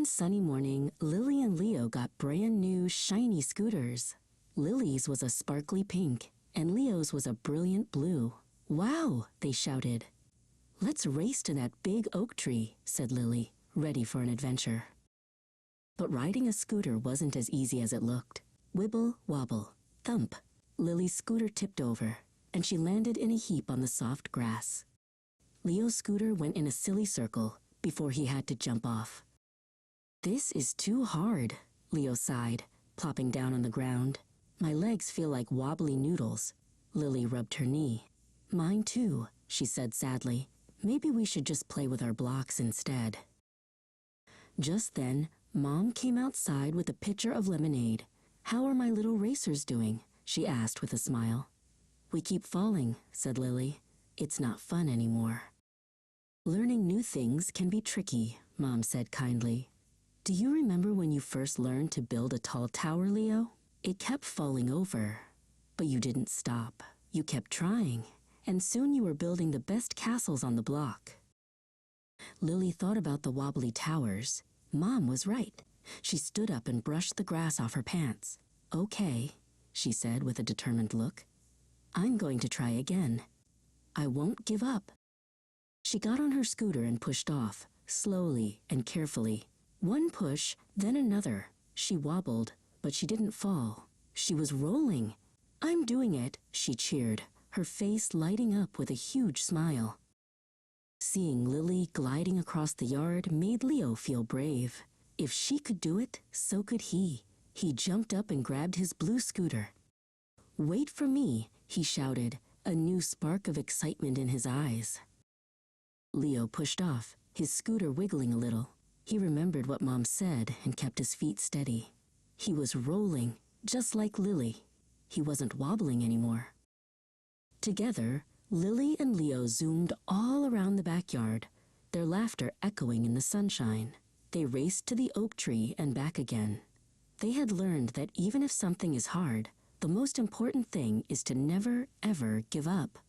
One sunny morning, Lily and Leo got brand new, shiny scooters. Lily's was a sparkly pink, and Leo's was a brilliant blue. "Wow!" they shouted. "Let's race to that big oak tree," said Lily, ready for an adventure. But riding a scooter wasn't as easy as it looked. Wibble, wobble, thump. Lily's scooter tipped over, and she landed in a heap on the soft grass. Leo's scooter went in a silly circle before he had to jump off. "This is too hard," Leo sighed, plopping down on the ground. "My legs feel like wobbly noodles." Lily rubbed her knee. "Mine too," she said sadly. "Maybe we should just play with our blocks instead." Just then, Mom came outside with a pitcher of lemonade. "How are my little racers doing?" she asked with a smile. "We keep falling," said Lily. "It's not fun anymore." "Learning new things can be tricky," Mom said kindly. "Do you remember when you first learned to build a tall tower, Leo? It kept falling over, but you didn't stop. You kept trying, and soon you were building the best castles on the block." Lily thought about the wobbly towers. Mom was right. She stood up and brushed the grass off her pants. "Okay," she said with a determined look. "I'm going to try again. I won't give up." She got on her scooter and pushed off, slowly and carefully. One push, then another. She wobbled, but she didn't fall. She was rolling. "I'm doing it," she cheered, her face lighting up with a huge smile. Seeing Lily gliding across the yard made Leo feel brave. If she could do it, so could he. He jumped up and grabbed his blue scooter. "Wait for me," he shouted, a new spark of excitement in his eyes. Leo pushed off, his scooter wiggling a little. He remembered what Mom said and kept his feet steady. He was rolling, just like Lily. He wasn't wobbling anymore. Together, Lily and Leo zoomed all around the backyard, their laughter echoing in the sunshine. They raced to the oak tree and back again. They had learned that even if something is hard, the most important thing is to never, ever give up.